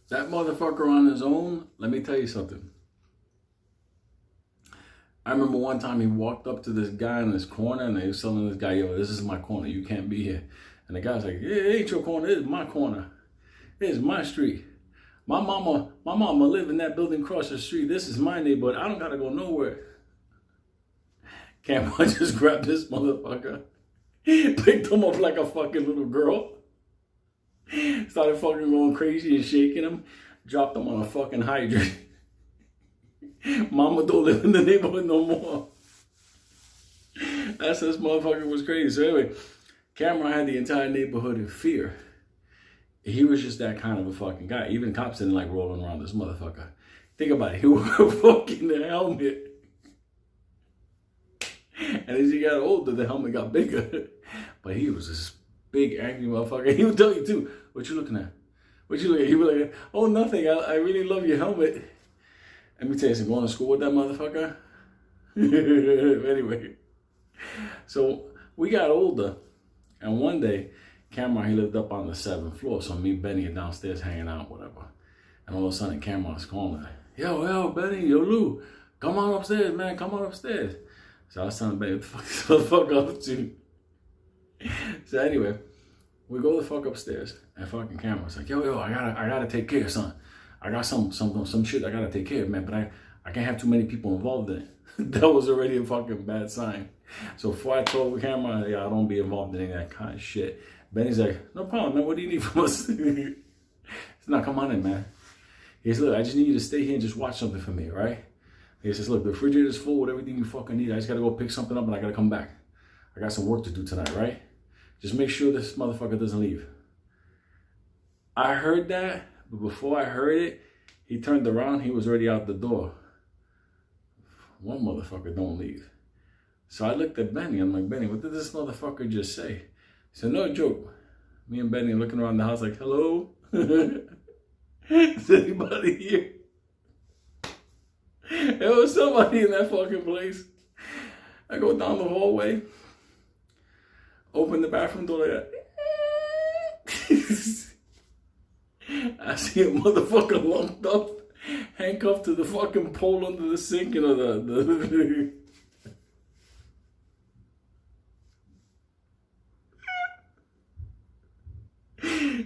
That motherfucker on his own, let me tell you something. I remember one time he walked up to this guy in this corner and he was telling this guy, yo, this is my corner. You can't be here. And the guy's like, yeah, it ain't your corner. It is my corner. It is my street. My mama live in that building across the street. This is my neighborhood. I don't got to go nowhere. Camron just grabbed this motherfucker, picked him up like a fucking little girl, started fucking going crazy and shaking him, dropped him on a fucking hydrant. Mama don't live in the neighborhood no more. That's this motherfucker was crazy. So anyway, Camron had the entire neighborhood in fear. He was just that kind of a fucking guy. Even cops didn't like rolling around this motherfucker. Think about it. He wore a fucking helmet. And as he got older, the helmet got bigger. But he was this big, angry motherfucker. He would tell you, too, what you looking at? What you looking at? He would be like, oh, nothing. I really love your helmet. Let me tell you something. Going to school with that motherfucker? Anyway. So we got older. And one day, Camron, he lived up on the 7th floor. So me and Benny are downstairs hanging out, whatever. And all of a sudden, Camron's calling me. Yo, Benny, yo, Lou. Come on upstairs, man. Come on upstairs. So I was telling Benny, what the fuck up to? So anyway, we go the fuck upstairs. And fucking Camron's like, yo, I gotta take care of son. I got some shit I gotta take care of, man. But I can't have too many people involved in it. That was already a fucking bad sign. So before I told Camron, yeah, I don't be involved in any of that kind of shit. Benny's like, no problem, man. What do you need from us? He's not, come on in, man. He says, look, I just need you to stay here and just watch something for me, right? He says, look, the refrigerator's full with everything you fucking need. I just gotta go pick something up and I gotta come back. I got some work to do tonight, right? Just make sure this motherfucker doesn't leave. I heard that, but before I heard it, he turned around, he was already out the door. One motherfucker don't leave. So I looked at Benny, I'm like, Benny, what did this motherfucker just say? He said, no joke. Me and Benny looking around the house like, hello? Is anybody here? There was somebody in that fucking place. I go down the hallway, open the bathroom door like that. I see a motherfucker lumped up, handcuffed to the fucking pole under the sink, you know, the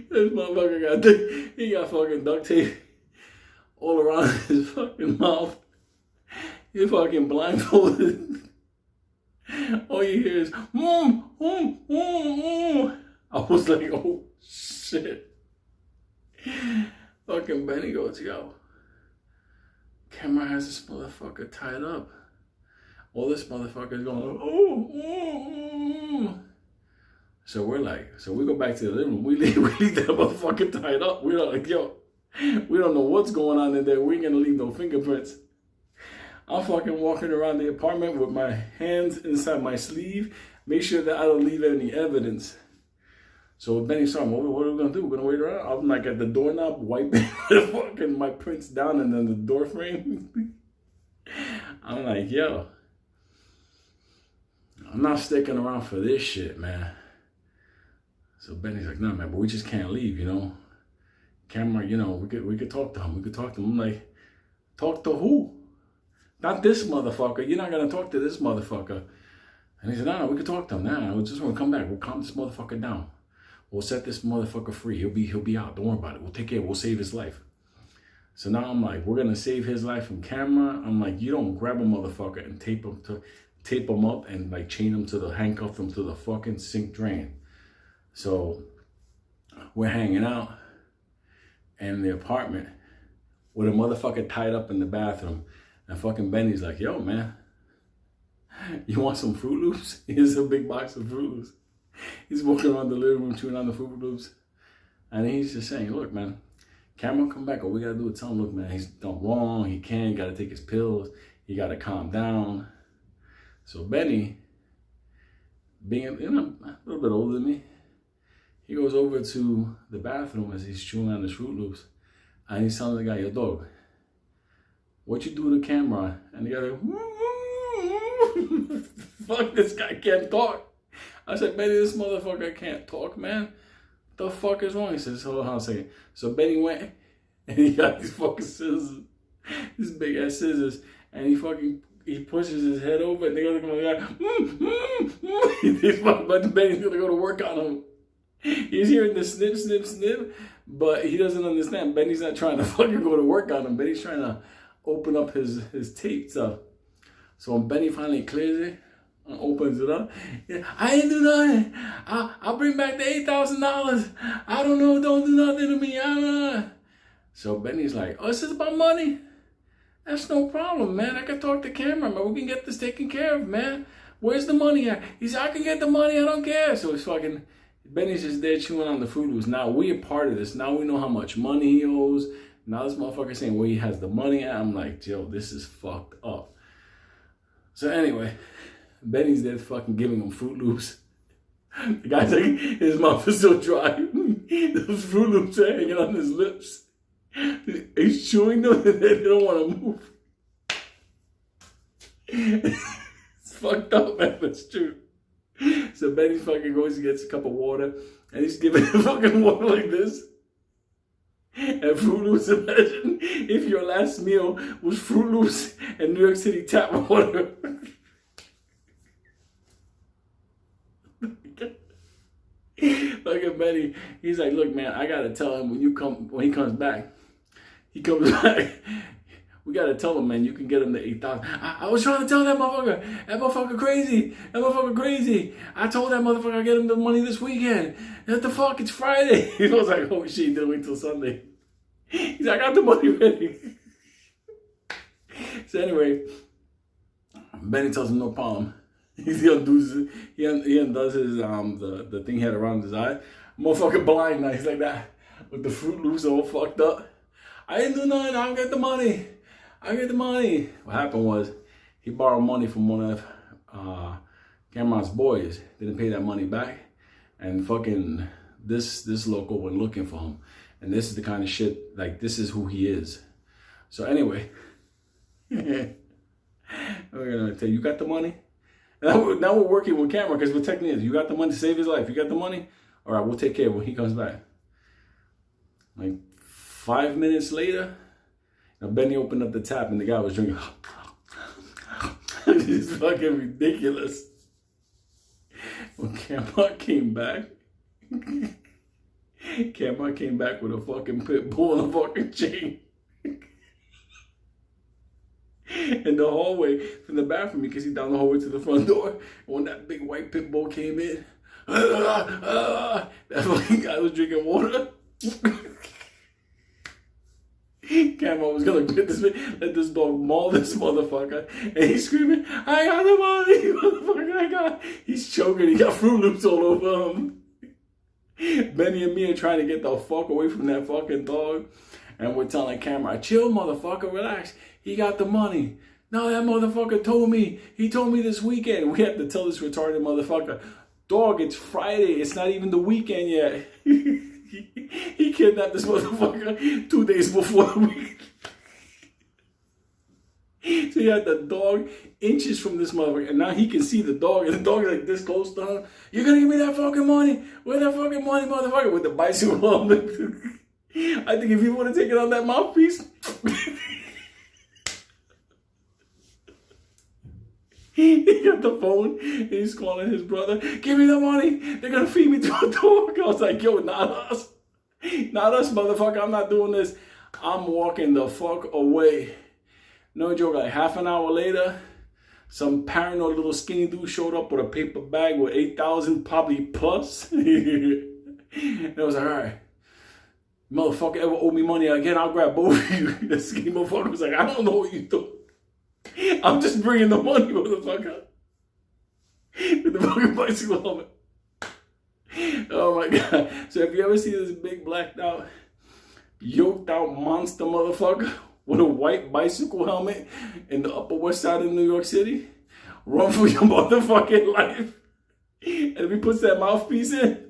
this motherfucker he got fucking duct tape all around his fucking mouth. He's fucking blindfolded. All you hear is, I was like, oh, shit. Fucking Benny goes, yo, Camron has this motherfucker tied up. All this motherfucker is going, oh. So we're like, so we go back to the living room. We leave that motherfucker tied up. We're like, yo, we don't know what's going on in there. We ain't gonna leave no fingerprints. I'm fucking walking around the apartment with my hands inside my sleeve. Make sure that I don't leave any evidence. So Benny saw me, what are we gonna do? We're gonna wait around? I'm like at the doorknob, wiping fucking my prints down and then the door frame. I'm like, yo, I'm not sticking around for this shit, man. So Benny's like, nah, man, but we just can't leave, you know. Camron, you know, we could talk to him. We could talk to him. I'm like, talk to who? Not this motherfucker. You're not gonna talk to this motherfucker. And he said, nah, we could talk to him. Nah, we just want to come back. We'll calm this motherfucker down. We'll set this motherfucker free. He'll be out. Don't worry about it. We'll take care. We'll save his life. So now I'm like, we're gonna save his life from Camron. I'm like, you don't grab a motherfucker and tape him up and like chain him to the handcuff him to the fucking sink drain. So we're hanging out in the apartment with a motherfucker tied up in the bathroom. And fucking Benny's like, yo, man, you want some Fruit Loops? Here's a big box of Fruit Loops. He's walking around the living room chewing on the Fruit Loops. And he's just saying, look, man, Camron, come back. All we got to do is tell him, look, man, he's done wrong. He can't. Got to take his pills. He got to calm down. So Benny, being a little bit older than me, he goes over to the bathroom as he's chewing on his Fruit Loops. And he's telling the guy, yo, dog, what you do to Camron? And the guy like, fuck, this guy can't talk. I said, Benny, this motherfucker can't talk, man. What the fuck is wrong? He says, hold on a second. So Benny went and he got these fucking scissors, these big ass scissors, and he pushes his head over, and they go like, He's fucking, but Benny's gonna go to work on him. He's hearing the snip, snip, snip, but he doesn't understand. Benny's not trying to fucking go to work on him. Benny's trying to open up his tape stuff. So when Benny finally clears it, opens it up, I ain't do nothing. I'll bring back the $8,000. I don't know, don't do nothing to me. So Benny's like, oh, this is about money? That's no problem, man. I can talk to Camron, man. We can get this taken care of, man. Where's the money at? He said, I can get the money, I don't care. So it's fucking, Benny's just there chewing on the Fruit Loops. Now we a part of this. Now we know how much money he owes. Now this motherfucker saying where he has the money at. I'm like, yo, this is fucked up. So anyway, Benny's there fucking giving him Fruit Loops. The guy's like, his mouth is so dry. Those Fruit Loops are hanging on his lips. He's chewing them and they don't want to move. It's fucked up, man. That's true. So Benny fucking goes and gets a cup of water, and he's giving him fucking water like this. And Fruit Loops, imagine if your last meal was Fruit Loops and New York City tap water. Fucking Benny, he's like, look, man, I gotta tell him when he comes back. He comes back. We gotta tell him, man, you can get him the 8,000. I was trying to tell that motherfucker. That motherfucker crazy. That motherfucker crazy. I told that motherfucker I'll get him the money this weekend. What the fuck? It's Friday. He was like, oh shit, he didn't wait till Sunday. He's like, I got the money ready. So anyway, Benny tells him no problem. He undoes his the thing he had around his eye. Motherfucker blind now. He's like that with the Fruit Loops all fucked up. I didn't do nothing. I'll get the money. I get the money. What happened was he borrowed money from one of Camron's boys. Didn't pay that money back, and fucking this local went looking for him. And this is the kind of shit, like, this is who he is. So anyway, we're gonna tell you, got the money. Now we're working with Camron because we're technically, you got the money to save his life. You got the money. All right, we'll take care of it when he comes back. Like 5 minutes later, Benny opened up the tap and the guy was drinking. It's fucking ridiculous. When Camron came back, Camron came back with a fucking pit bull and a fucking chain. In the hallway from the bathroom, because he's down the hallway to the front door. And when that big white pit bull came in, that fucking guy was drinking water. Camron was gonna let this dog maul this motherfucker, and he's screaming, I got the money, motherfucker, I got. He's choking, he got Fruit Loops all over him. Benny and me are trying to get the fuck away from that fucking dog, and we're telling Camron, chill, motherfucker, relax. He got the money. No, that motherfucker told me. He told me this weekend. We have to tell this retarded motherfucker, dog, it's Friday. It's not even the weekend yet. He kidnapped this motherfucker 2 days before the weekend. So he had the dog inches from this motherfucker, and now he can see the dog, and the dog is like this close to him. You're gonna give me that fucking money? Where that fucking money, motherfucker? With the bicycle on. I think if he would have taken out that mouthpiece. He got the phone and he's calling his brother, give me the money, they're gonna feed me to a dog. I was like, yo, not us, motherfucker, I'm not doing this. I'm walking the fuck away. No joke, like half an hour later, some paranoid little skinny dude showed up with a paper bag with 8,000 probably plus. And I was like, all right, motherfucker ever owe me money again, I'll grab both of you. The skinny motherfucker was like, I don't know what you do. I'm just bringing the money, motherfucker. With the fucking bicycle helmet. Oh my God. So if you ever see this big blacked out, yoked out monster motherfucker with a white bicycle helmet in the Upper West Side of New York City, run for your motherfucking life. And if he puts that mouthpiece in,